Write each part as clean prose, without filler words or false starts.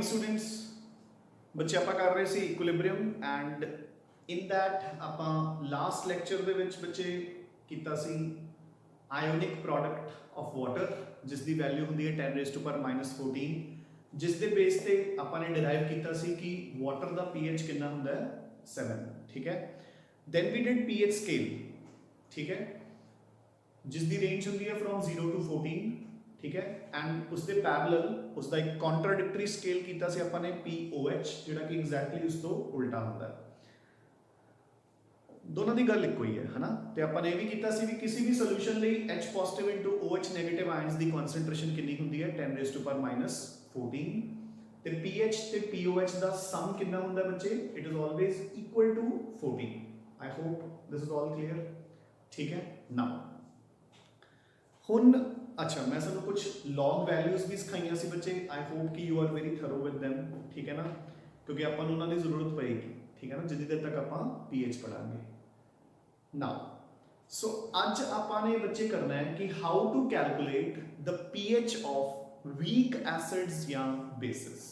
Students, बच्चे आप कर रहे थे इक्विलिब्रियम एंड इन दैट आप लास्ट लेक्चर दे विच बच्चे कीता सी आयोनिक प्रोडक्ट ऑफ वाटर जिस दी वैल्यू होंदी है 10 रेज़ टू पावर -14 जिस दे बेस ते आपां ने डिराइव कीता सी कि वाटर दा pH कितना हुंदा है 7, ठीक है। Then we did pH scale, ठीक है, जिस दी रेंज होंदी है फ्रॉम 0 टू 14, ठीक है, एंड उसके पैरेलल उसका एक कॉन्ट्राडिक्टरी स्केल किया सी आपां ने POH जिहड़ा कि एग्जैक्टली उस तो उल्टा होंदा है। दोनों की गल इको ही है ना। तो आपां ने यह भी किया सी भी किसी भी सोल्यूशन लई H positive into OH negative ions की कॉन्सनट्रेशन कितनी होंदी है 10 रेज़ टू पावर -14 ते PH ते POH का सम कितना होंदा है बच्चे, it is always equal to 14। I hope this is all clear, ठीक है। नाउ हुन अच्छा मैं सानू कुछ लॉग वैल्यूज भी सिखाई सी बच्चे, आई होप कि you are very thorough with them, ठीक है ना, क्योंकि आपां नूं उन्हां दी जरूरत पएगी, ठीक है ना, जिन्नी देर तक आपां पीएच पढ़ांगे। नाउ सो अज आपां ने बच्चे करना है कि how to calculate the pH of weak acids या बेसिस।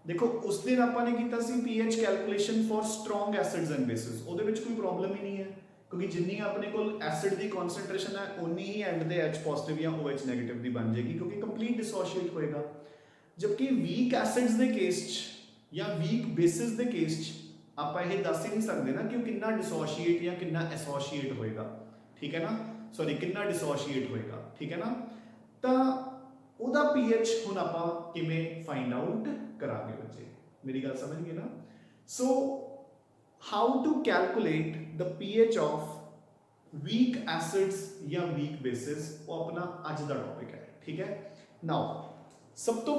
देखो उस दिन आपां ने कीता सी pH calculation for strong acids and bases, ਉਹਦੇ ਵਿੱਚ कोई प्रॉब्लम ही नहीं है क्योंकि जिन्नी अपने को एसिड की कॉन्सनट्रेशन है उन्नी ही एंड दे H पॉजिटिव या OH नेगेटिव की बन जाएगी क्योंकि कंप्लीट डिसोशिएट होएगा। जबकि वीक एसिड्स के केस या वीक बेसिस के केस आप ये दस ही नहीं सकते ना कि वो कितना डिसोशिएट या कितना एसोशिएट होएगा, ठीक है ना, सॉरी कितना डिसोशिएट होएगा, ठीक है ना। तो ਉਹਦਾ pH ਹੁਣ ਆਪਾਂ ਕਿਵੇਂ फाइंड आउट करांगे बच्चे, मेरी गल समझ गए ना। So how to calculate the pH of weak acids या वीक बेसिस, वो अपना अज का टॉपिक है, ठीक है। नाउ सब तो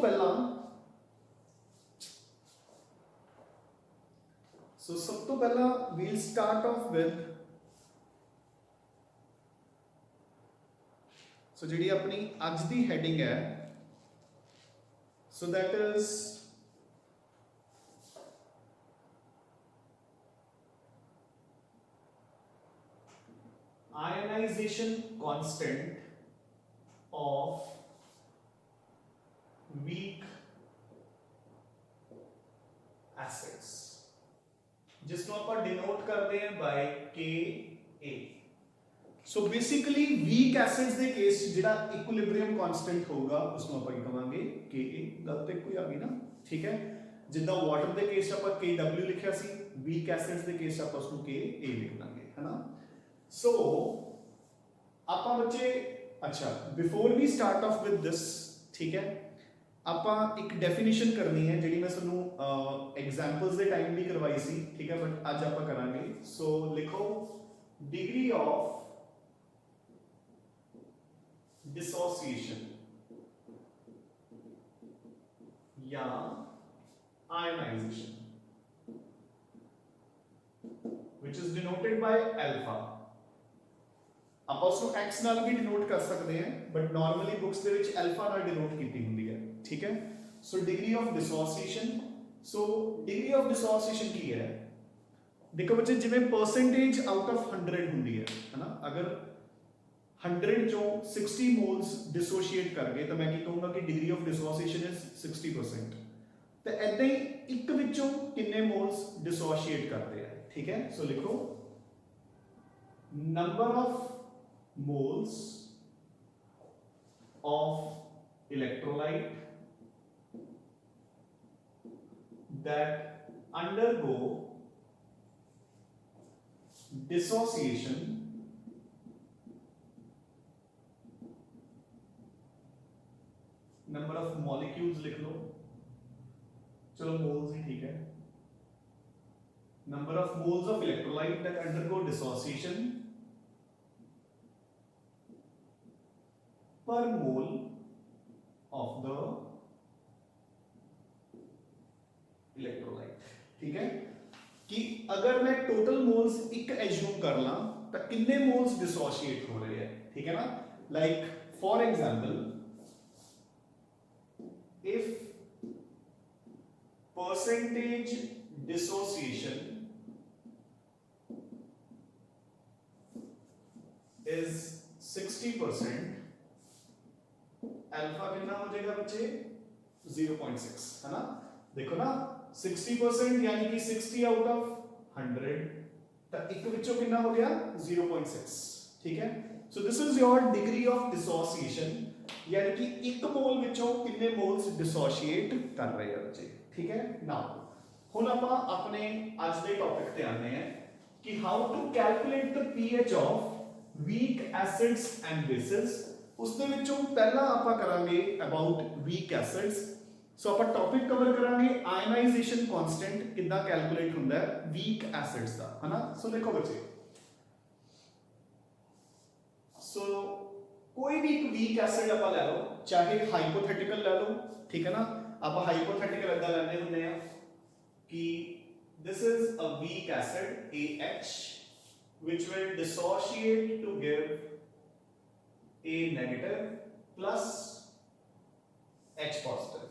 पहला वील स्टार्ट ऑफ विद जी अपनी अज की हैडिंग है, so that is ionisation constant of weak acids, जिसको आप डिनोट करते हैं by Ka। So basically weak acids के केस जिहड़ा इक्विलिब्रियम कांस्टेंट होगा उसको आप कहांगे Ka। गल तो कोई आ गई ना, ठीक है। जिद्दां वाटर के केस आप Kw लिखिया सी, वीक एसिड्स के केस आप उसको Ka लिख लांगे, है ना। सो आपां बच्चे अच्छा before we start off with this, ठीक है, आपां एक डेफिनेशन करनी है जिहड़ी मैं सानू एग्जांपल्स के टाइम भी करवाई सी, ठीक है, बट अज आपां करांगे। सो लिखो डिग्री ऑफ डिसोसिएशन या ionization which is denoted by alpha। आप उसको x नाल भी डिनोट कर सकते हैं but normally books they which alpha नाल डिनोट कीती हुंदी है, ठीक है। So degree of dissociation, so degree of dissociation की है, देखो बच्चे जिवें परसेंटेज आउट ऑफ 100 हुंदी है ना, अगर 100 चों 60 मोल्स डिसोशिएट कर गए तो मैं की कहूंगा कि डिग्री ऑफ डिसोसिएशन इज 60%। तो ऐसे ही एक विचों कितने मोल्स डिसोशिएट करते हैं, ठीक है। सो लिखो number of moles of electrolyte that undergo dissociation number of molecules लिख लो, चलो मोल्स ही ठीक है। Number of moles of electrolyte that undergo dissociation per mole of the electrolyte, ठीक है, कि अगर मैं टोटल मोल्स एक एज्यूम कर ला तो कितने मोल्स डिसोशिएट हो रहे हैं, ठीक है ना। Like for example if percentage dissociation is 60%, alpha कितना हो जाएगा बच्चे 0.6 है ना, देखो ना 60% यानी कि 60 आउट ऑफ 100 तो एक विचों कितना हो गया 0.6, ठीक है। So this is your degree of dissociation, यानी कि एक मोल विचों कितने मोल्स डिसोशिएट कर रहे हैं बच्चे, ठीक है। नाउ ਹੁਣ ਆਪਾਂ ਆਪਣੇ ਅੱਜ ਦੇ ਟੌਪਿਕ ਤੇ ਆਨੇ ਆ ਕਿ how to calculate the pH of weak acids and bases. ਉਸ ਦੇ ਵਿੱਚੋਂ ਪਹਿਲਾਂ ਆਪਾਂ ਕਰਾਂਗੇ ਅਬਾਊਟ ਵੀਕ ਐਸਿਡਸ। ਸੋ ਆਪਾਂ ਟੌਪਿਕ ਕਵਰ ਕਰਾਂਗੇ ਆਇਨਾਈਜੇਸ਼ਨ ਕਾਂਸਟੈਂਟ ਕਿੱਦਾਂ ਕੈਲਕੂਲੇਟ ਹੁੰਦਾ ਹੈ ਵੀਕ ਐਸਿਡਸ ਦਾ, ਹਨਾ। ਸੋ ਦੇਖੋ ਬੱਚੇ, ਸੋ कोई भी एक वीक एसिड आप ले लो, चाहे हाइपोथेटिकल ले लो, ठीक है ना। आप हाइपोथेटिकल इदा लेने होंगे हैं कि this is a weak acid AH which will dissociate to give A negative plus H positive,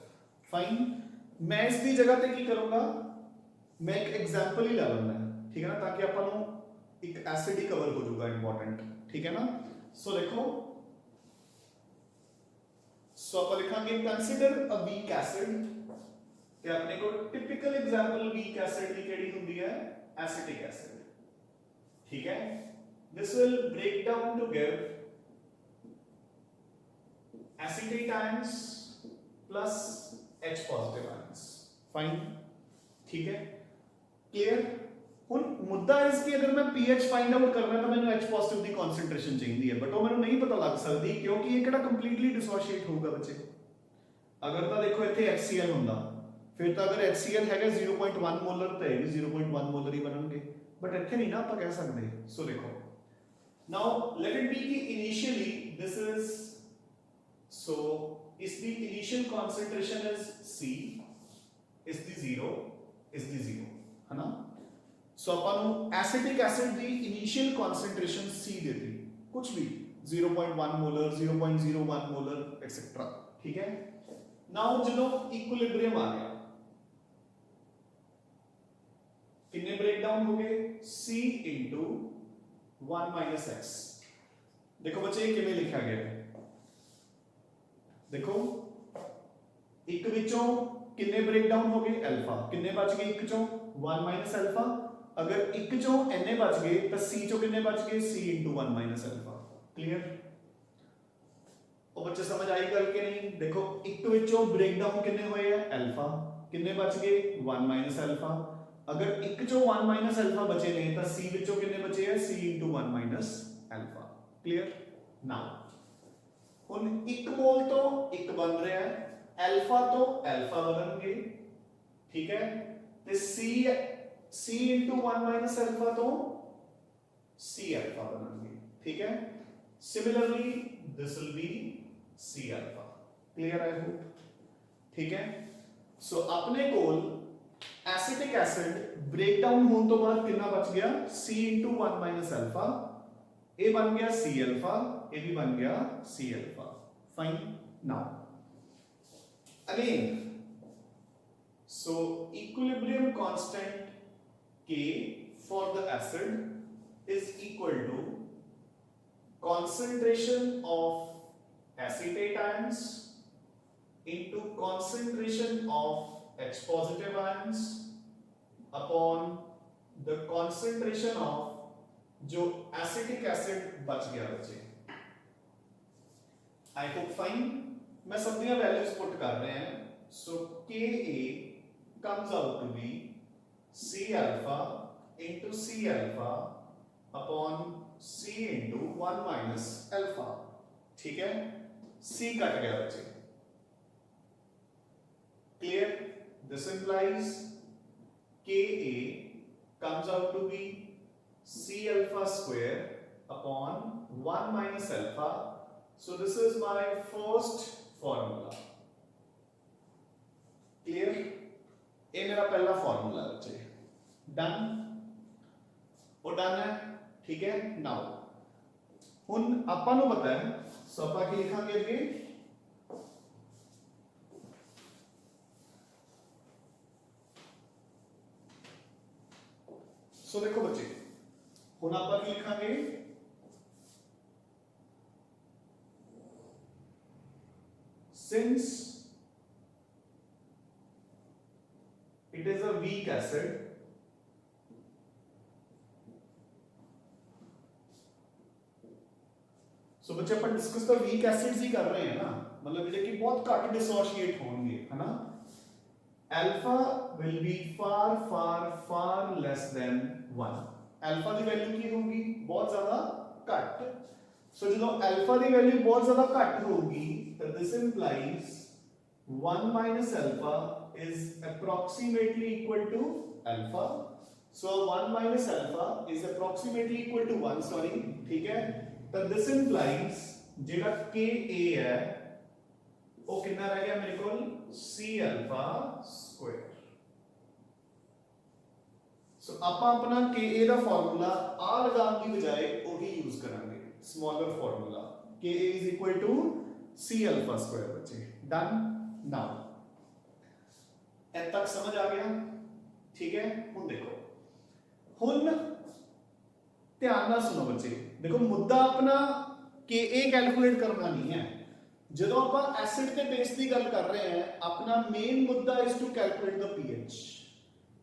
fine। मैं इसकी जगह पे की करूंगा, मैं एक एग्जांपल ही ले लूंगा, ठीक है ना, ताकि अपन एक एसिड ही कवर हो जाएगा इंपॉर्टेंट, ठीक है ना। सो देखो, सो आप लिखेंगे कंसीडर अ वीक एसिड, ਤੇ ਆਪਣੇ ਕੋਲ ਟਿਪੀਕਲ ਐਗਜ਼ਾਮਪਲ ਵੀਕ ਐਸਿਡ ਦੀ ਕਿਹੜੀ ਹੁੰਦੀ ਹੈ ਐਸੀਟਿਕ ਐਸਿਡ, ਠੀਕ ਹੈ। this will break down to give acetate ions plus H positive ions, fine, ठीक है, clear। ਹੁਣ ਮੁੱਦਾ ਇਸ ਕਿ ਅਗਰ ਮੈਂ pH फाइंड आउट ਕਰਨਾ ਤਾਂ ਮੈਨੂੰ H positive ਦੀ ਕਨਸੈਂਟ੍ਰੇਸ਼ਨ ਚਾਹੀਦੀ ਹੈ, ਬਟ ਉਹ ਮੈਨੂੰ ਨਹੀਂ ਪਤਾ ਲੱਗ ਸਕਦੀ ਕਿਉਂਕਿ ਇਹ ਕਿਹੜਾ ਕੰਪਲੀਟਲੀ ਡਿਸੋਸੀਏਟ ਹੋਊਗਾ ਬੱਚੇ। ਅਗਰ ਤਾਂ ਦੇਖੋ ਇੱਥੇ HCl ਹੁੰਦਾ, फिर तो अगर HCl है 0.1 मोलर तो ये भी 0.1 मोलर ही बननगे, बट इत्थे नहीं ना आप कह सकते। सो देखो, नाउ लेट इट बी कि इनिशियली दिस इज, सो इसकी इनिशियल कंसंट्रेशन इज C, इस दी 0, इस दी 0, है ना। सो अपन नु एसिटिक एसिड दी इनिशियल कंसंट्रेशन C देती, कुछ भी 0.1 मोलर 0.01 मोलर एक्सेट्रा, ठीक है। नाउ जो इक्विलिब्रियम आ गया, कितने ब्रेक डाउन हो गए C into 1 minus x। देखो बच्चे ये किਵੇਂ लिखा गया है, देखो एक विचों कितने ब्रेक डाउन हो गए अल्फा, कितने बच गए एक चों 1 minus अल्फा, अगर एक चों n बच गए तो C चों कितने बच गए C into 1 minus alpha, clear. और बच्चे समझ आई गल के नहीं, देखो एक विचों ब्रेक डाउन कितने हुए हैं अल्फा, कितने बच गए 1 minus अल्फा, अगर एक चो 1 माइनस अल्फा बचे नहीं तो C विचों कितने बचे हैं C into 1 minus alpha, clear. Now हुन एक मोल तो एक बन रहा है, अल्फा तो अल्फा बननगे, ठीक है, ते C into 1 माइनस अल्फा तो C अल्फा बननगे, ठीक है। Similarly this will be C alpha, clear I hope, ठीक है। सो अपने कोल एसिटिक एसिड ब्रेक डाउन होने तो बाद कितना बच गया C into 1 minus अल्फा, ये बन गया C अल्फा, ये भी बन गया C alpha, fine. Now again, so equilibrium constant K for the acid is equal to concentration of acetate ions into concentration of H positive ions upon the concentration of जो acetic acid बच गया बच्चे। I hope fine, मैं सब दिया values put कर रहे हैं। सो Ka comes out to be C alpha into C alpha upon C into 1 minus alpha, ठीक है। C कट गया बच्चे, clear. This implies Ka comes out to be C alpha square upon 1 minus alpha. So this is my first formula, clear। ये मेरा पहला formula है बच्चे, done, वो डन है, ठीक है। नाउ हुन आपां नूं पता है, सो आपां की लिखांगे अगे, सो देखो बच्चे हुन आपां की लिखांगे, since weak acid, सो बच्चे अपन डिस्कस तो वीक एसिड्स ही कर रहे हैं ना, मतलब ਜਿਹੜੇ कि बहुत घट डिसोशिएट होंगे, है ना। Alpha will be far far far less than 1, alpha की वैल्यू की होगी बहुत ज्यादा घट। सो जो अल्फा की वैल्यू बहुत ज्यादा घट होगी तो this implies 1 minus alpha is approximately equal to alpha, so 1 minus alpha is approximately equal to 1, sorry, ठीक है। तो दिस इंप्लाइज जेड़ा Ka है वो कितना रह गया मेरे को C alpha square। सो ਆਪਾਂ अपना Ka ਦਾ ਫਾਰਮੂਲਾ ਆ ਲਗਾਉਣ ਦੀ ਬਜਾਏ ਉਹੀ ਯੂਜ਼ ਕਰਾਂਗੇ, smaller formula Ka is equal to C alpha square बच्चे, डन। नाउ तक समझ आ गया, ठीक है। हुन देखो, हुन ध्यान ना सुनो बच्चे, देखो मुद्दा अपना Ka कैलकुलेट करना नहीं है। ਜਦੋਂ ਆਪਾਂ ਐਸਿਡ ਤੇ ਬੇਸ ਦੀ ਗੱਲ ਕਰ ਰਹੇ ਹਾਂ, ਆਪਣਾ ਮੇਨ ਮੁੱਦਾ ਇਜ਼ ਟੂ ਕੈਲਕੂਲੇਟ ਦਾ pH।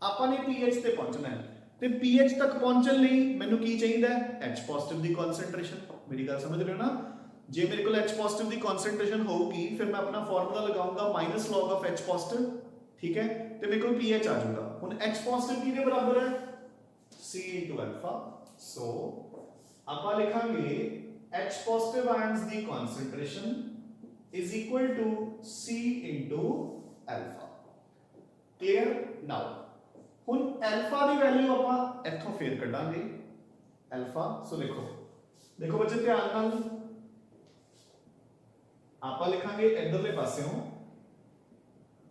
ਆਪਾਂ ਨੇ pH ਤੇ ਪਹੁੰਚਣਾ ਹੈ, ਤੇ pH ਤੱਕ ਪਹੁੰਚਣ ਲਈ ਮੈਨੂੰ ਕੀ ਚਾਹੀਦਾ ਹੈ? H ਪੋਜ਼ਿਟਿਵ ਦੀ ਕਨਸੈਂਟ੍ਰੇਸ਼ਨ। ਮੇਰੀ ਗੱਲ ਸਮਝ ਰਹੇ ਹੋ ਨਾ? ਜੇ ਮੇਰੇ ਕੋਲ H ਪੋਜ਼ਿਟਿਵ ਦੀ ਕਨਸੈਂਟ੍ਰੇਸ਼ਨ ਹੋਊਗੀ ਫਿਰ ਮੈਂ ਆਪਣਾ ਫਾਰਮੂਲਾ ਲਗਾਉਂਗਾ -log of H ਪੋਜ਼ਿਟਿਵ, ਠੀਕ ਹੈ, ਤੇ ਮੇਰੇ ਕੋਲ pH ਆ ਜਾਊਗਾ। ਹੁਣ H ਪੋਜ਼ਿਟਿਵ ਕਿਹਦੇ ਬਰਾਬਰ ਹੈ? C into alpha। ਸੋ ਆਪਾਂ ਲਿਖਾਂਗੇ H positive ions the concentration is equal to C into alpha। clear? now ਹੁਣ alpha ਦੀ ਵੈਲਿਊ ਆਪਾਂ ਇੱਥੋਂ ਫੇਰ ਕੱਢਾਂਗੇ alpha। ਸੋ ਦੇਖੋ ਬੱਚੇ ਧਿਆਨ ਨਾਲ, ਆਪਾਂ ਲਿਖਾਂਗੇ ਇਧਰਲੇ ਪਾਸਿਓਂ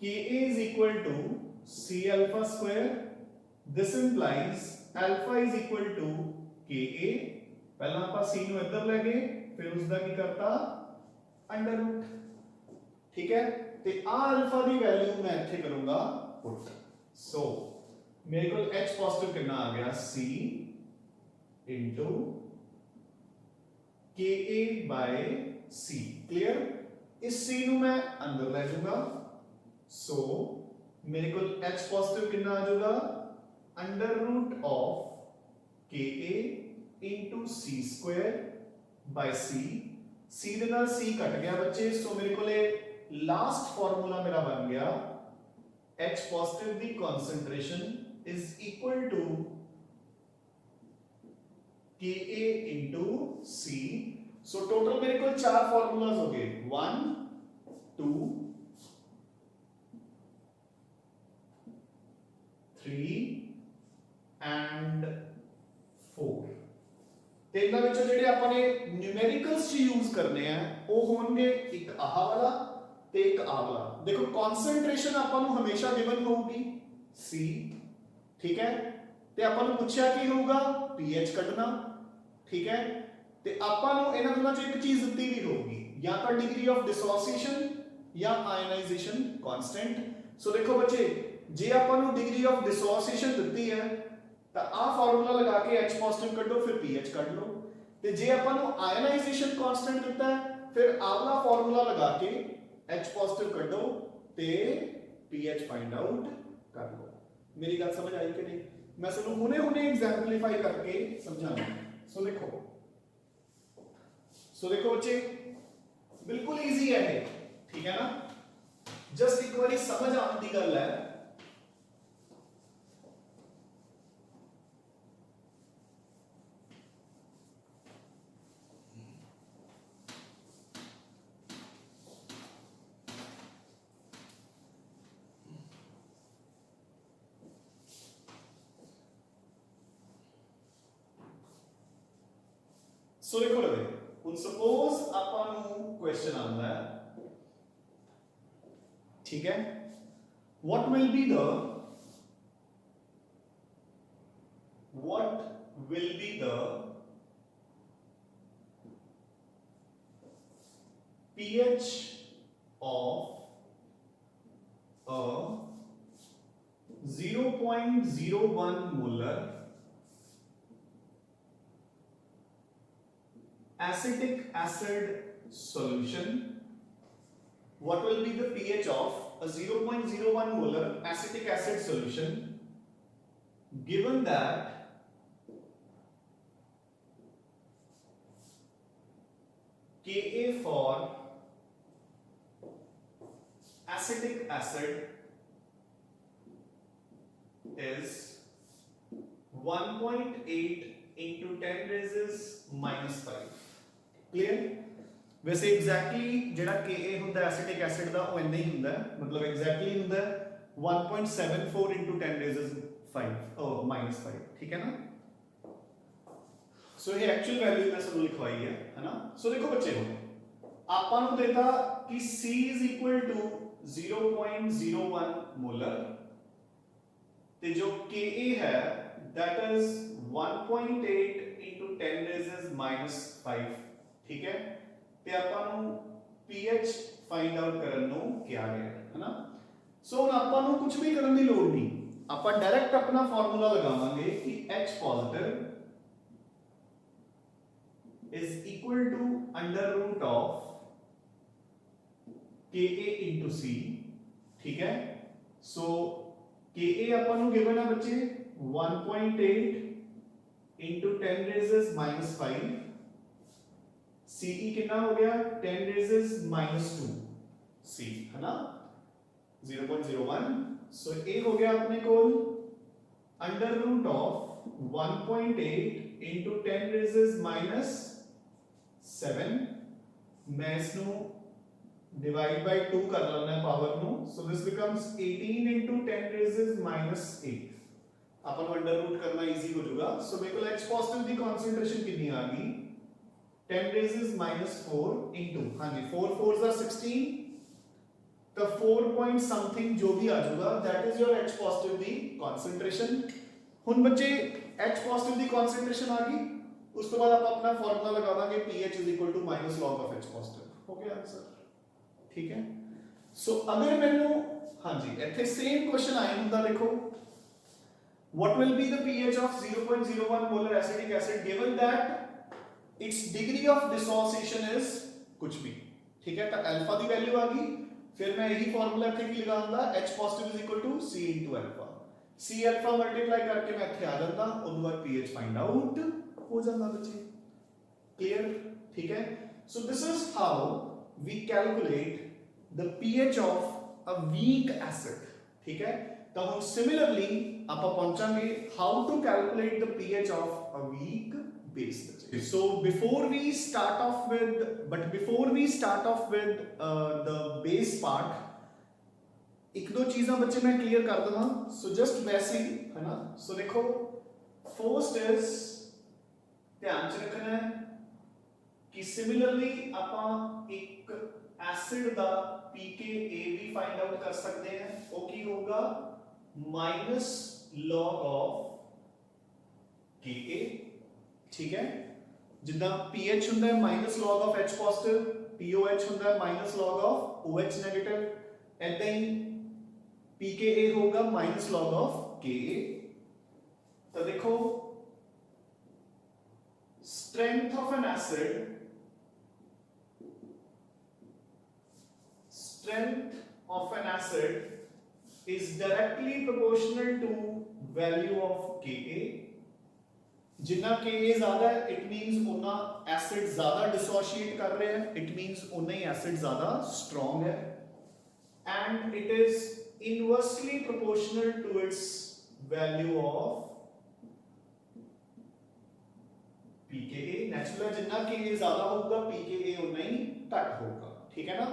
Ka is equal to C alpha square, this implies alpha is equal to Ka। ਪਹਿਲਾਂ ਆਪਾਂ C ਨੂੰ ਇੱਧਰ ਲੈ ਗਏ, ਫਿਰ ਉਸ ਦਾ ਕੀ ਕਰਤਾ ਅੰਡਰ ਰੂਟ, ਠੀਕ ਹੈ। ਤੇ ਆ ਅਲਫਾ ਦੀ ਵੈਲਿਊ ਮੈਂ ਇੱਥੇ ਕਰੂੰਗਾ ਪੁੱਟ। ਸੋ ਮੇਰੇ ਕੋਲ H ਪੋਜ਼ਿਟਿਵ ਕਿੰਨਾ ਆ ਗਿਆ? C into Ka by C। Clear? इस C ਨੂੰ मैं अंदर ले जाऊंगा, सो मेरे को H पॉजिटिव कितना आ जाएगा? Under root of Ka into C square by C। C ਦੇ ਨਾਲ C ਕੱਟ ਗਿਆ ਬੱਚੇ, ਸੋ ਮੇਰੇ ਕੋਲੇ ਲਾਸਟ ਫਾਰਮੂਲਾ ਮੇਰਾ ਬਣ ਗਿਆ H positive the concentration is equal to Ka into C। So total मेरे को 4 फॉर्मूलाज हो गए, 1 2 3 एंड 4। ਤੇ ਇਹਨਾਂ ਵਿੱਚੋਂ ਜਿਹੜੇ ਆਪਾਂ ਨੇ ਨਿਊਮੈਰੀਕਲਸ ਚ ਯੂਜ਼ ਕਰਨੇ ਆ ਉਹ ਹੋਣਗੇ ਇੱਕ ਆਹ ਵਾਲਾ ਤੇ ਇੱਕ ਆਹ ਵਾਲਾ। ਦੇਖੋ ਕਨਸੈਂਟ੍ਰੇਸ਼ਨ ਆਪਾਂ ਨੂੰ ਹਮੇਸ਼ਾ ਗਿਵਨ ਹੋਊਗੀ C, ਠੀਕ ਹੈ, ਤੇ ਆਪਾਂ ਨੂੰ ਪੁੱਛਿਆ ਕੀ ਹੋਊਗਾ? pH ਕੱਢਣਾ, ਠੀਕ ਹੈ। ਤੇ ਆਪਾਂ ਨੂੰ ਇਹਨਾਂ ਦੋਨਾਂ ਚੋਂ ਇੱਕ ਚੀਜ਼ ਦਿੱਤੀ ਵੀ ਹੋਊਗੀ, ਜਾਂ ਤਾਂ ਡਿਗਰੀ ਆਫ ਡਿਸੋਸੀਏਸ਼ਨ ਜਾਂ ਆਇਨਾਈਜੇਸ਼ਨ ਕਾਂਸਟੈਂਟ। ਸੋ ਦੇਖੋ ਬੱਚੇ, ਜੇ ਆਪਾਂ ਨੂੰ ਡਿਗਰੀ ਆਫ ਡਿਸੋਸੀਏਸ਼ਨ ਦਿੱਤੀ ਹੈ ਤਾਂ ਆਹ ਫਾਰਮੂਲਾ ਲਗਾ ਕੇ H ਪੋਜ਼ਿਟਿਵ ਕੱਢੋ, ਫਿਰ pH ਕੱਢ ਲਓ। ਤੇ ਜੇ ਆਪਾਂ ਨੂੰ ਆਇਨਾਈਜੇਸ਼ਨ ਕਾਂਸਟੈਂਟ ਦਿੱਤਾ ਹੈ ਫਿਰ ਆਹ ਫਾਰਮੂਲਾ ਲਗਾ ਕੇ H ਪੋਜ਼ਿਟਿਵ ਕੱਢੋ ਤੇ pH ਫਾਈਂਡ ਆਊਟ ਕਰ ਲਓ। ਮੇਰੀ ਗੱਲ ਸਮਝ ਆਈ ਕਿ ਨਹੀਂ? ਮੈਂ ਤੁਹਾਨੂੰ ਹੁਣੇ ਐਗਜ਼ਾਮਪਲੀਫਾਈ ਕਰਕੇ ਸਮਝਾਉਂਦਾ। सो देखो बच्चे, बिल्कुल इजी है ये, ठीक है ना। जस्ट एक बारी समझ आने की गल है। सो देखो लगे, सपोज ਆਪਾਂ ਨੂੰ क्वेश्चन आंदा है, ठीक है, what will be the pH of a 0.01 molar acetic acid solution? What will be the pH of a 0.01 molar acetic acid solution given that Ka for acetic acid is 1.8 into 10 raises minus 5 clear वैसे exactly जेड़ा Ka ਹੁੰਦਾ acetic acid ਦਾ ਉਹ ਇੰਨਾ ਹੀ ਹੁੰਦਾ मतलब exactly ਹੁੰਦਾ 1.74 into 10 raises 5 oh minus 5 ठीक है ना सो ये एक्चुअल वैल्यू मैं सब लिखवाई है ना सो देखो बच्चे हो ਆਪਾਂ ਨੂੰ ਦੇਤਾ कि C is equal to 0.01 molar ਤੇ ਜੋ Ka ਹੈ that is 1.8 into 10 raises minus 5 ठीक है ਤੇ ਆਪਾਂ ਨੂੰ pH फाइंड आउट ਕਰਨ ਨੂੰ ਕਿਹਾ ਗਿਆ ਹੈ ਨਾ ਸੋ ਹੁਣ ਆਪਾਂ ਨੂੰ ਕੁਝ ਵੀ ਕਰਨ ਦੀ ਲੋੜ ਨਹੀਂ ਆਪਾਂ ਡਾਇਰੈਕਟ ਆਪਣਾ ਫਾਰਮੂਲਾ ਲਗਾਵਾਂਗੇ ਕਿ H positive is equal to under root of Ka into C ठीक है सो Ka ਆਪਾਂ ਨੂੰ given है बच्चे 1.8 into 10 raises minus 5 Ce कितना हो गया 10 raises minus 2 C है ना 0.01 सो A हो गया अपने को under root of 1.8 into 10 raises minus 7 मैं इसनु divide by 2 कर लेना है पावर नु so this becomes 18 into 10 raises minus 8 upon under root करना इजी हो जाएगा सो मेरे को H पॉजिटिव की कंसंट्रेशन कितनी आ गई 10 raises minus 4 into हाँ जी 4 4s are 16 तो 4 point something जो भी आ जाएगा that is your H positive की concentration हुन बच्चे H positive की concentration आ गई उस तो बाद आप अपना फॉर्मूला लगा देंगे pH is equal to minus log of H positive हो गया आंसर ठीक है सो अगर मैंने हाँ जी इतने सेम क्वेश्चन आया हुंदा देखो what will be the pH of 0.01 molar acetic acid given that its degree of dissociation is कुछ भी ठीक है तो अल्फा की वैल्यू आ गई फिर मैं यही फार्मूला इथे की लगाऊंगा H positive is equal to C into alpha C alpha multiply करके मैं इथे आ जाता उसके बाद pH फाइंड आउट हो जाता बच्चे क्लियर ठीक है so this is how we calculate the pH of a weak acid ठीक है तो हम सिमिलरली आप पहुंचांगे how to calculate the pH of a weak base so before we start off with the base part एक दो चीजें बच्चे मैं क्लियर कर दूंगा सो जस्ट वैसे ही है ना सो देखो फर्स्ट इज ध्यान च रखना है कि सिमिलरली ਆਪਾਂ एक एसिड ਦਾ pKa भी फाइंड आउट कर सकते हैं वो की होगा माइनस log of Ka ठीक है जिदा pH ਹੁੰਦਾ है minus log of H positive POH ਹੁੰਦਾ है minus log of OH negative ऐदा ही pKa होगा माइनस log of Ka तो देखो strength of an acid is directly proportional to value of Ka जितना Ka ज्यादा है इट मींस उतना एसिड ज्यादा डिसोशिएट कर रहे हैं इट मींस उतना ही एसिड ज्यादा स्ट्रांग है and it is inversely proportional to its value of pKa natural जितना Ka ज्यादा होगा pKa उतना ही घट होगा ठीक है ना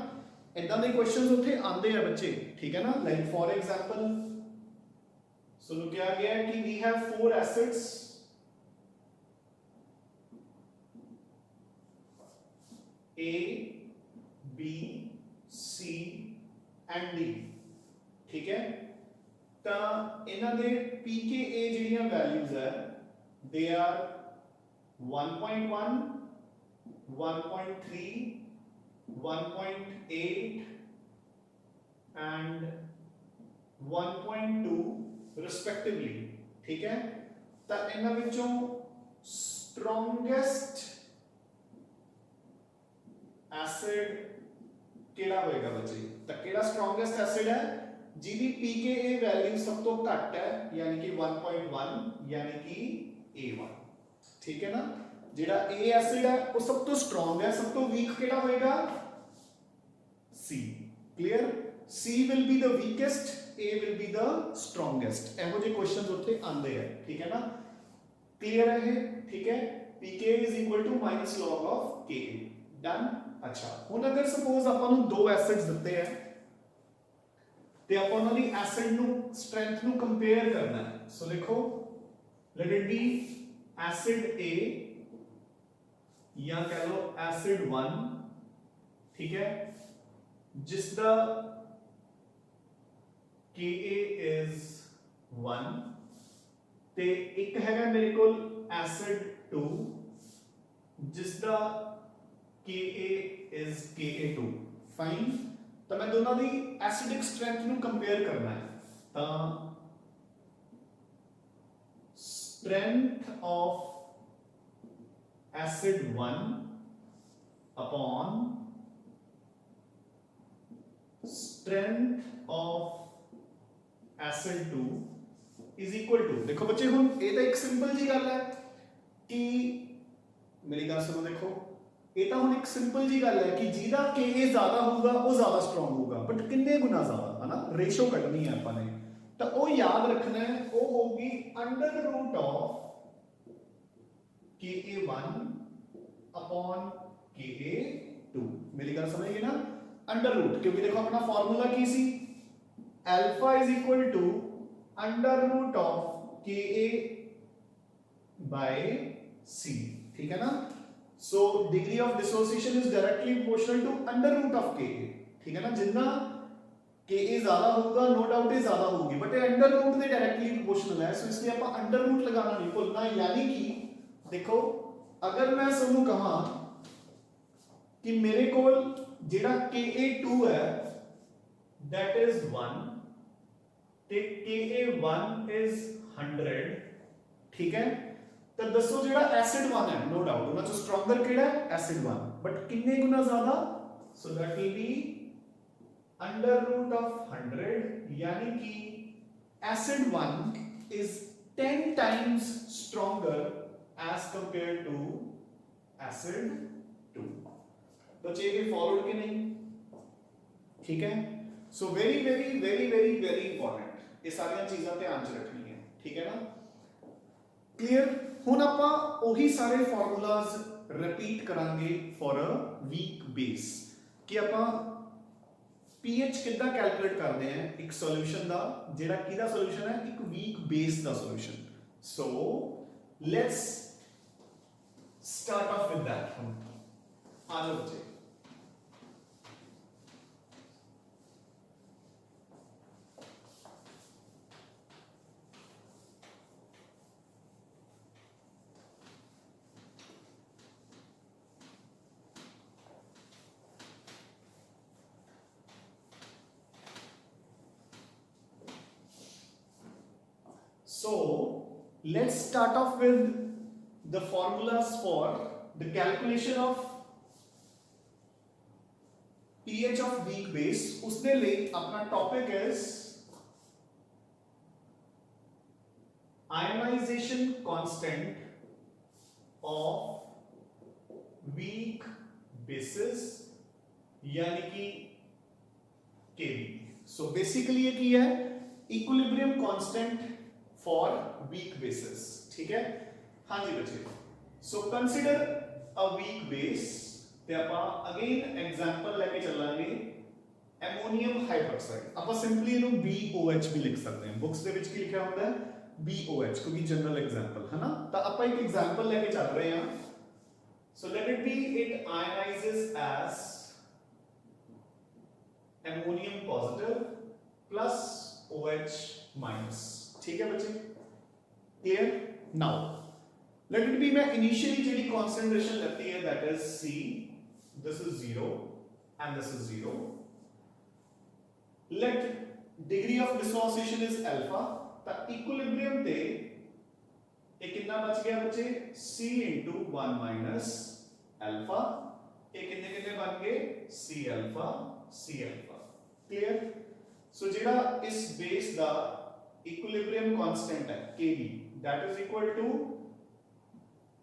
इदां दे क्वेश्चंस ਉੱਥੇ आंदे हैं बच्चे ठीक है ना लाइक फॉर एग्जांपल सो क्या गया है कि we have 4 acids A, B, C and D ठीक है ਤਾਂ ਇਹਨਾਂ ਦੇ pKa ਜਿਹੜੀਆਂ ਵੈਲਿਊਜ਼ ਹੈ they are 1.1 1.3 1.8 and 1.2 respectively ठीक है ਤਾਂ ਇਹਨਾਂ ਵਿੱਚੋਂ strongest एसिड केड़ा होएगा बच्चे तो केड़ा स्ट्रॉन्गेस्ट एसिड है ਜਿਹਦੀ pKa ਵੈਲਿਊ ਸਭ ਤੋਂ ਘੱਟ ਹੈ ਯਾਨੀ ਕਿ 1.1 ਯਾਨੀ ਕਿ A1 ਠੀਕ ਹੈ ਨਾ ਜਿਹੜਾ A ਐਸਿਡ ਹੈ ਉਹ ਸਭ ਤੋਂ ਸਟਰੋਂਗ ਹੈ ਸਭ ਤੋਂ ਵੀਕ ਕਿਹੜਾ ਹੋਏਗਾ C clear C will be the weakest A will be the strongest ਇਹੋ ਜਿਹੇ ਕੁਐਸਚਨਸ ਉੱਥੇ ਆਉਂਦੇ ਆ ਠੀਕ ਹੈ ਨਾ ਕਲੀਅਰ ਹੈ ਇਹ ਠੀਕ ਹੈ pKa is equal to minus log of Ka done ਅੱਛਾ ਹੁਣ ਅਗਰ ਸਪੋਜ਼ ਆਪਾਂ ਨੂੰ ਦੋ ਐਸਿਡਸ ਦਿੱਤੇ ਆ ਤੇ ਆਪਾਂ ਉਹਨਾਂ ਦੀ ਐਸਿਡ ਨੂੰ ਸਟਰੈਂਥ ਨੂੰ ਕੰਪੇਅਰ ਕਰਨਾ ਹੈ ਸੋ ਦੇਖੋ let it be acid A ਜਾਂ ਕਹ ਲਓ ਐਸਿਡ 1 ਠੀਕ ਹੈ ਜਿਸ ਦਾ Ka is 1 ਤੇ ਇੱਕ ਹੈਗਾ ਮੇਰੇ ਕੋਲ ਐਸਿਡ 2 ਜਿਸ ਦਾ Ka is Ka2 ਫਾਈਨ ਤਾਂ ਮੈਂ ਦੋਨਾਂ ਦੀ ਐਸਿਡਿਕ ਸਟਰੈਂਥ ਨੂੰ ਕੰਪੇਅਰ ਕਰਨਾ ਹੈ ਤਾਂ strength of acid 1 upon strength of acid 2 is equal to देखो बच्चे ਹੁਣ ਇਹ ਤਾਂ ਇੱਕ ਸਿੰਪਲ ਜੀ ਗੱਲ ਹੈ ਕਿ ਮੇਰੀ ਗੱਲ ਸੁਣੋ ਦੇਖੋ ਇਹ ਤਾਂ ਹੁਣ ਇੱਕ ਸਿੰਪਲ ਜੀ ਗੱਲ ਹੈ ਕਿ ਜਿਹਦਾ Ka ਜ਼ਿਆਦਾ ਹੋਊਗਾ ਉਹ ਜ਼ਿਆਦਾ ਸਟਰੋਂਗ ਹੋਊਗਾ ਬਟ ਕਿੰਨੇ ਗੁਣਾ ਜ਼ਿਆਦਾ ਹਨਾ ਰੇਸ਼ੋ ਕੱਢਣੀ ਹੈ ਆਪਾਂ ਨੇ ਤਾਂ ਉਹ ਯਾਦ ਰੱਖਣਾ ਹੈ ਉਹ ਹੋਊਗੀ under route of Ka1 upon Ka2 ਮੇਰੀ ਗੱਲ ਸਮਝ ਗਏ ਨਾ ਅੰਡਰ ਰੂਟ ਕਿਉਂਕਿ ਦੇਖੋ ਆਪਣਾ formula Ki C alpha is equal to under root of Ka by C ठीक है ना so degree of dissociation is directly proportional to under root of Ka ठीक है ना जितना Ka ज्यादा होगा नो डाउट ये ज्यादा होगी बट ये अंडर रूट से डायरेक्टली प्रोपोर्शनल है सो इसलिए आप अंडर रूट लगाना नहीं भूलना यानी कि देखो अगर मैं ਤੁਹਾਨੂੰ ਕਹਾਂ कि मेरे ਕੋਲ ਜਿਹੜਾ Ka2 है that is 1 ਤੇ Ka1 is 100 ठीक है ਤਾਂ ਦੱਸੋ ਜਿਹੜਾ ਐਸਿਡ 1 ਹੈ ਨੋ ਡਾਊਟ ਉਹਨਾਂ ਚੋਂ ਸਟਰੋਂਗਰ ਕਿਹੜਾ ਹੈ ਐਸਿਡ 1 ਬਟ ਕਿੰਨੇ ਗੁਣਾ ਜ਼ਿਆਦਾ ਸੋ that will be under root of 100 यानी कि acid 1 is 10 times stronger as compared to acid 2 बच्चे ये फॉलोड के नहीं ठीक है so very very very very very important ये सारी चीज़ां ध्यान च रखनी है ठीक है ना क्लियर ਹੁਣ ਆਪਾਂ ਉਹੀ ਸਾਰੇ ਫਾਰਮੂਲਾਜ਼ ਰਿਪੀਟ ਕਰਾਂਗੇ ਫॉर ਅ ਵੀਕ ਬੇਸ ਕਿ ਆਪਾਂ pH ਕਿੱਦਾਂ ਕੈਲਕੂਲੇਟ ਕਰਦੇ ਹਾਂ ਇੱਕ ਸੋਲੂਸ਼ਨ ਦਾ ਜਿਹੜਾ ਕਿਹਦਾ ਸੋਲੂਸ਼ਨ ਹੈ ਇੱਕ ਵੀਕ ਬੇਸ ਦਾ solution so let's start off with that ਹੁਣ ਆ ਲਓ ਬੱਚੇ So let's start off with the formulas for the calculation of pH of weak base. उसने ले अपना topic is ionization constant of weak bases यानी कि Kb. So basically ये की है equilibrium constant for weak bases ठीक है हाँ जी बच्चे so consider a weak base ਤੇ ਆਪਾਂ ਅਗੇਨ ਐਗਜ਼ਾਮਪਲ ਲੈ ਕੇ ਚੱਲਾਂਗੇ ਐਮੋਨੀਅਮ ਹਾਈਡਰੋਕਸਾਈਡ ਆਪਾਂ ਸਿੰਪਲੀ ਇਹਨੂੰ BOH ਵੀ ਲਿਖ ਸਕਦੇ ਹਾਂ ਬੁక్స్ ਦੇ ਵਿੱਚ ਕੀ ਲਿਖਿਆ ਹੁੰਦਾ ਹੈ BOH ਕਿਉਂਕਿ ਜਨਰਲ ਐਗਜ਼ਾਮਪਲ ਹੈ ਨਾ ਤਾਂ ਆਪਾਂ ਇੱਕ ਐਗਜ਼ਾਮਪਲ ਲੈ ਕੇ ਚੱਲ ਰਹੇ ਹਾਂ so let it be it ionizes as ammonium positive plus OH minus ठीक है बच्चे clear now let it be मैं initially जेडी concentration लेती है that is C this is 0 and this is 0 let degree of dissociation is alpha ਤਾਂ equilibrium ਤੇ ਇਹ ਕਿੰਨਾ ਬਚ ਗਿਆ ਬੱਚੇ C into 1 minus alpha ਇਹ ਕਿੰਨੇ ਕਿੰਨੇ ਬਣ ਗਏ C alpha clear सो जेड़ा इस बेस दा इक्विलिब्रियम कांस्टेंट है Kb that is equal to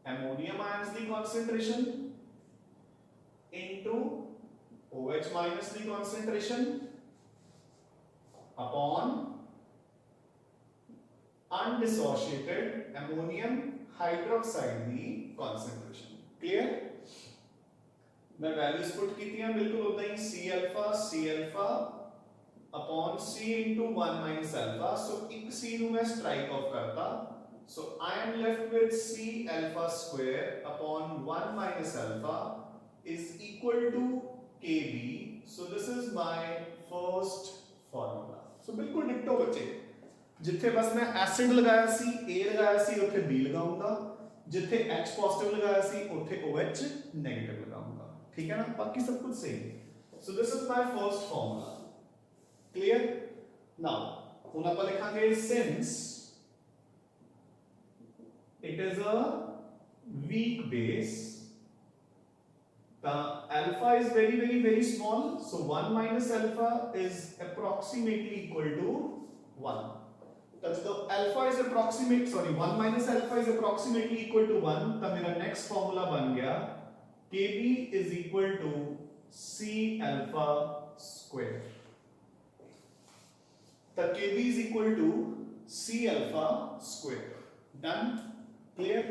ammonium ions दी कंसंट्रेशन इनटू OH माइनस दी concentration upon undissociated ammonium hydroxide दी कंसंट्रेशन। क्लियर? मैं वैल्यूज पुट कीतियां बिल्कुल उदा ही C alpha upon C into 1 minus alpha। So एक C नु मैं स्ट्राइक ऑफ करता, so I am left with C alpha square upon 1 minus alpha is equal to Kb। So this is my first formula. So बिल्कुल डिक्टो बच्चे, जिथे बस मैं एसिड लगाया सी A लगाया सी उथे B लगाऊंगा, जिथे H पॉजिटिव लगाया सी उथे OH नेगेटिव लगाऊंगा। ठीक है ना? बाकी सब कुछ same. So this is my first formula. Clear? Now हुन आप लिखांगे since it is a weak base, the alpha is very small, so 1 minus alpha is approximately equal to 1। तो जब alpha is approximate, sorry 1 minus alpha is approximately equal to 1, तब मेरा next formula बन गया Kb is equal to C alpha square। तब Kb is equal to C alpha square। Done? Clear?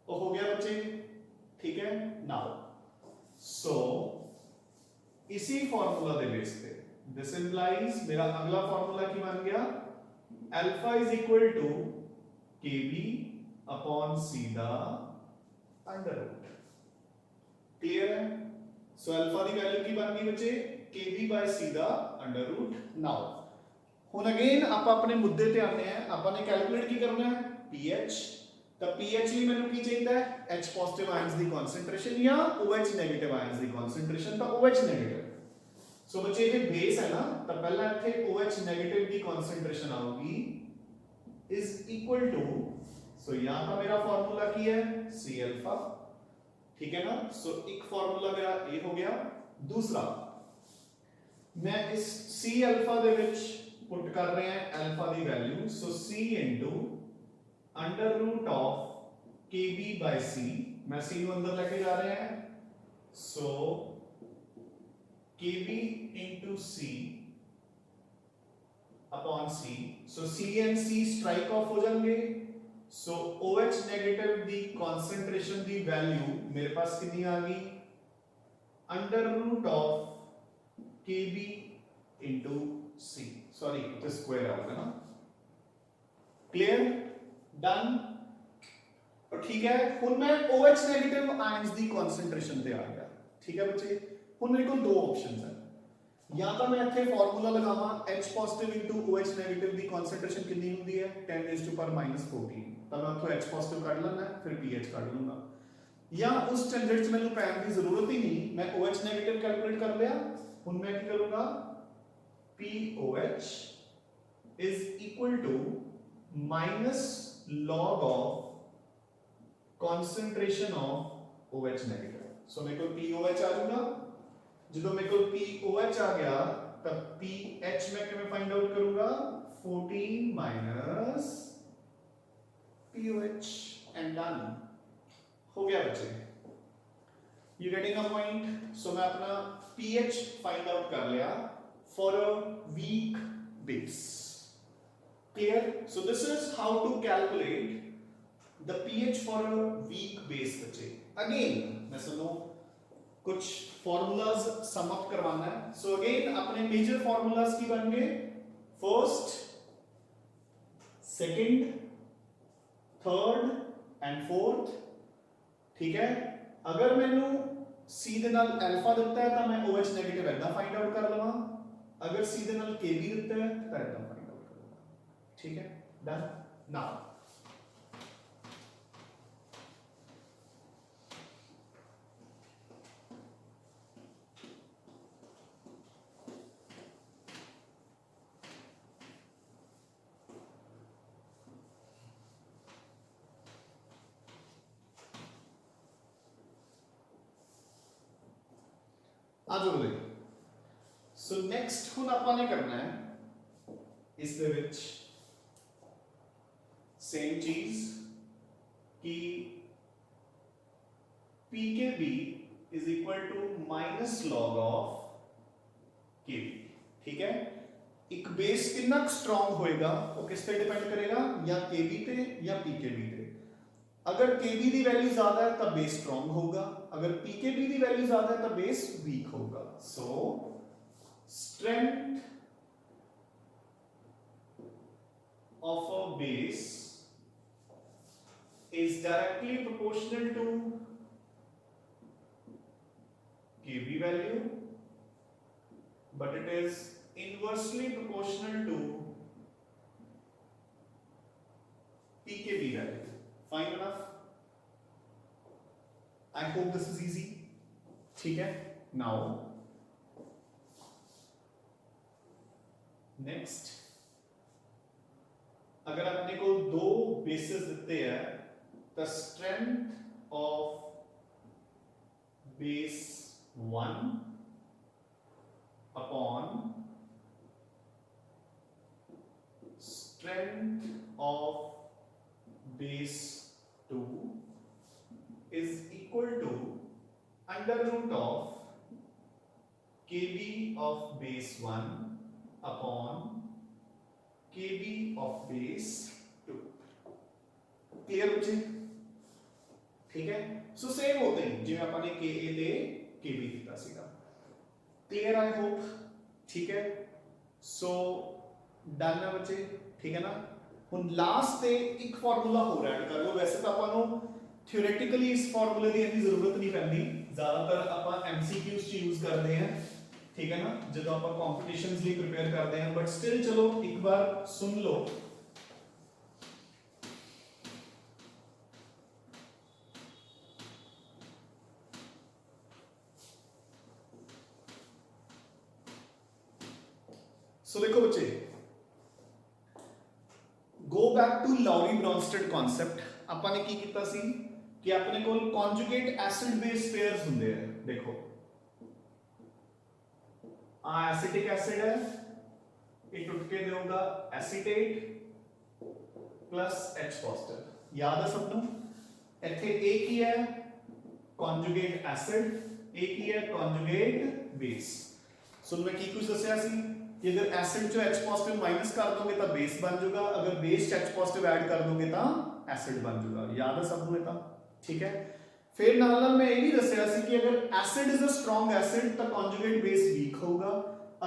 तो हो गया बच्चे? ठीक है? नाउ सो इसी फॉर्मूला दे बेस पे दिस इंप्लाइज मेरा अगला फॉर्मूला की बन गया alpha is equal to Kb upon C दा अंडर रूट। क्लियर है? सो अल्फा दी वैल्यू की बन गई बच्चे Kb बाय C दा अंडर रूट। नाउ हुन अगेन आप अपने मुद्दे ते आने हैं, आपने कैलकुलेट की करना है pH। तो pH ਲਈ ਮੈਨੂੰ ਕੀ ਚਾਹੀਦਾ ਹੈ H ਪੋਜ਼ਿਟਿਵ ਆਇਨਸ ਦੀ ਕਨਸੈਂਟ੍ਰੇਸ਼ਨ ਜਾਂ OH 네ਗੇਟਿਵ ਆਇਨਸ ਦੀ ਕਨਸੈਂਟ੍ਰੇਸ਼ਨ। ਤਾਂ OH 네ਗੇਟਿਵ, ਸੋ ਬੱਚੇ ਇਹ ਬੇਸ ਹੈ ਨਾ, ਤਾਂ ਪਹਿਲਾਂ ਇੱਥੇ OH 네ਗੇਟਿਵ ਦੀ ਕਨਸੈਂਟ੍ਰੇਸ਼ਨ ਆਊਗੀ ਇਜ਼ ਇਕੁਅਲ ਟੂ, ਸੋ यहाँ पर मेरा फार्मूला की है C अल्फा। ठीक है ना? सो एक फार्मूला मेरा ये हो गया। दूसरा मैं इस C अल्फा दे विच पुट कर रहे हैं अल्फा दी value, so C into under root of Kb by C। मैं C नु अंदर लेके जा रहे हैं, so Kb into C upon C। So C and C strike off हो जाएंगे, सो OH नेगेटिव दी कंसंट्रेशन दी वैल्यू मेरे पास कितनी आ गई under root of Kb into C। Sorry तो स्क्वायर आएगा ना। क्लियर? डन? और ठीक है, हुन मैं OH नेगेटिव आयंस दी कंसंट्रेशन ते आ गया। ठीक है बच्चे? हुन मेरे को दो ऑप्शंस है, या तो मैं इथे फार्मूला लगावा H positive into OH negative दी कंसंट्रेशन कितनी होती है 10⁻⁻14, तो मैं उथों H पॉजिटिव काट लेना है, फिर pH काट लूंगा। या उस झंझट च मैंने पैन की जरूरत ही नहीं, मैं OH नेगेटिव कैलकुलेट कर लिया। हुन मैं की करूंगा POH is equal to minus log of concentration of OH negative। So मेरे को POH आ जाएगा, जो मेरे को POH आ गया तब PH मैं किਵੇਂ फाइंड आउट करूंगा 14 माइनस POH एंड डन। हो गया बच्चे? You getting a point? So मैं अपना pH फाइंड आउट कर लिया for a weak base. Clear? So this is how to calculate the pH for a weak base बच्चे। Again मैं सुनो कुछ formulas sum up करवाना है। So again अपने major formulas की बन गए first, second, third and fourth। ठीक है? अगर मैंने C दे नाल अल्फा दिता है तो मैं OH नेगेटिव ऐदा फाइंड आउट कर लवां, अगर C दे नाल Kb दिता है तो ऐदा फाइंड आउट कर लवां। ठीक है? डन? नाउ आ जाओ। सो नेक्स्ट हुण आपां ने करना है इस दे विच सेम चीज कि PKB is equal to minus log of KB, ठीक है। एक बेस कितना स्ट्रॉन्ग होएगा वो किस पे डिपेंड करेगा, या KB पे या PKB पे। अगर KB की वैल्यू ज्यादा है तब बेस स्ट्रॉन्ग होगा, अगर PKB की वैल्यू ज्यादा है तब बेस वीक होगा। सो strength of a base is directly proportional to KB value, but it is inversely proportional to PKB value. Fine enough? I hope this is easy. ठीक है? Now, next, अगर अपने को दो बेसिस देते हैं, the strength of base 1 upon strength of base 2 is equal to under root of KB of base 1 upon KB of base 2. Clear बच्चे? ठीक है। सो सेम होते हैं जिवें अपन ने KA ते KB कीता सीगा। क्लियर आई होप, ठीक है। सो डन है बच्चे, ठीक है ना। हुण लास्ट ते एक फार्मूला होर ऐड कर लो। वैसे तो अपन नु थ्योरेटिकली इस फार्मूले की इतनी जरूरत नहीं पैंदी, ज्यादातर अपन MCQs च यूज करते हैं, ठीक है ना, जदों अपन कॉम्पिटिशंस लिए प्रिपेयर करते हैं। बट स्टिल चलो एक बार सुन लो। सो देखो बच्चे, go back to Lowry Bronsted concept. अपन ने की कीता सी कि अपने को कॉन्जुगेट एसिड बेस पेयर्स हुंदे हैं। देखो आ एसिटिक एसिड है, ये टूट के देगा एसीटेट प्लस H पॉजिटिव। याद है सबनों? इथे एक ही है कॉन्जुगेट एसिड, एक ही है कॉन्जुगेट बेस। सो मैं की कुछ दसया सी कि अगर एसिड जो H पॉजिटिव माइनस कर दोगे तो बेस बन जाएगा, अगर बेस H पॉजिटिव ऐड कर दोगे तो एसिड बन जाएगा। याद है सब ਨੂੰ ਤਾਂ ठीक है। फिर नाल मैं ये भी दसया सी कि अगर acid is a strong acid तो कॉन्जुगेट बेस वीक होगा,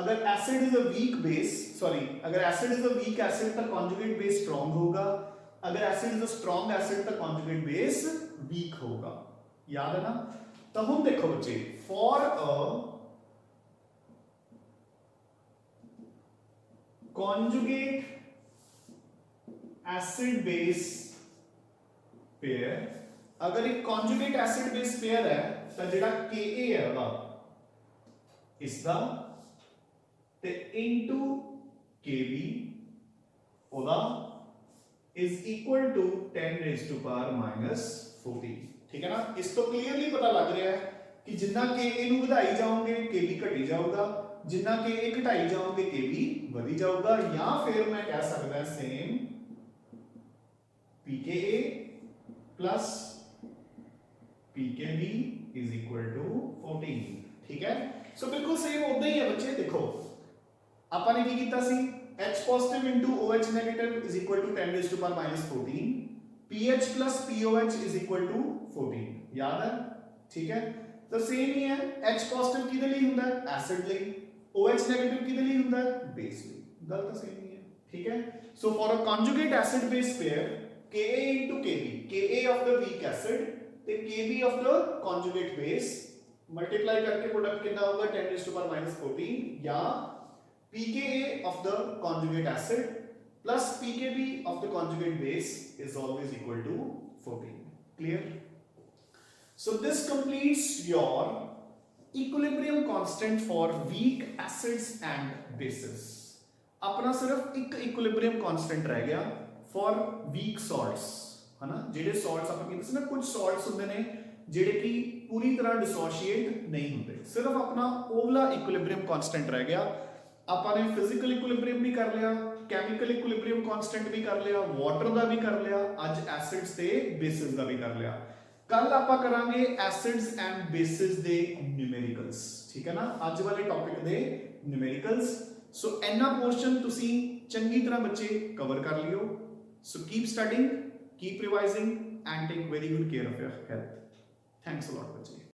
अगर acid is a weak base अगर acid is a weak acid तो कॉन्जुगेट बेस स्ट्रॉन्ग होगा, अगर acid is a strong acid तो कॉन्जुगेट बेस वीक होगा। याद है ना। तो हम देखो बच्चे, for a conjugate acid base pair, अगर एक conjugate acid base pair है तो जेड़ा Ka है ਉਹਦਾ इसदा ते into Kb ਉਹਦਾ is equal to 10 raised to power minus 14। ठीक है ना। इस तो क्लियरली पता लग रहा है कि जिन्ना Ka ਨੂੰ ਵਧਾਈ ਜਾਓਗੇ Kb घटी जाऊगा, जिन्ना Ka घटाई जाओगे Kb बढ़ी जाऊगा, या फिर मैं कह सकता है same pKa plus pKb is equal to 14। ठीक है। सो बिल्कुल सेम उदा ही है बच्चे। देखो अपन ने की कीता सी H positive into OH negative is equal to 10 raise to power minus 14, pH plus POH is equal to 14। याद है? ठीक है। तो सेम ही है, H पॉजिटिव किदे लिए हुंदा है? एसिड लिए, OH नेगेटिव किदे लिए हुंदा है? बेस लिए। गल तो सेम ही है। ठीक है। So for a conjugate acid base pair Ka into Kb, Ka of the weak acid ते Kb of the conjugate base multiply करके प्रोडक्ट कितना होगा 10 raised to power minus 14, या pKa of the conjugate acid plus pKb of the conjugate base is always equal to 14। clear? So this completes your equilibrium constant for weak acids and bases। अपना सिर्फ एक equilibrium constant रह गया for week salts, है ना। जेडे salts ਆਪਾਂ ਕਹਿੰਦੇ ਸੀ ਨਾ, ਕੁਝ ਸॉल्ट्स ਹੁੰਦੇ ਨੇ ਜਿਹੜੇ ਕਿ ਪੂਰੀ ਤਰ੍ਹਾਂ ਡਿਸੋਸ਼ੀਏਟ ਨਹੀਂ ਹੁੰਦੇ, ਸਿਰਫ ਆਪਣਾ ਓਵਲਾ ਇਕੁਇਲਿਬ੍ਰੀਅਮ ਕਾਂਸਟੈਂਟ ਰਹਿ ਗਿਆ। ਆਪਾਂ ਨੇ ਫਿਜ਼ੀਕਲ ਇਕੁਇਲਿਬ੍ਰੀਅਮ ਵੀ ਕਰ ਲਿਆ, ਕੈਮੀਕਲ ਇਕੁਇਲਿਬ੍ਰੀਅਮ ਕਾਂਸਟੈਂਟ ਵੀ ਕਰ ਲਿਆ, ਵਾਟਰ ਦਾ ਵੀ ਕਰ ਲਿਆ, ਅੱਜ ਐਸਿਡਸ ਤੇ ਬੇਸਿਸ ਦਾ ਵੀ ਕਰ ਲਿਆ। ਕੱਲ ਆਪਾਂ ਕਰਾਂਗੇ ਐਸਿਡਸ ਐਂਡ ਬੇਸਿਸ ਦੇ ਨਿਊਮੈਰੀਕਲਸ, ਠੀਕ ਹੈ ਨਾ, ਅੱਜ ਵਾਲੇ ਟੌਪਿਕ ਦੇ ਨਿਊਮੈਰੀਕਲਸ। ਸੋ ਇੰਨਾ ਪੋਰਸ਼ਨ ਤੁਸੀਂ ਚੰਗੀ ਤਰ੍ਹਾਂ ਬੱਚੇ ਕਵਰ ਕਰ ਲਿਓ। So keep studying, keep revising and take very good care of your health. Thanks a lot, Bachche.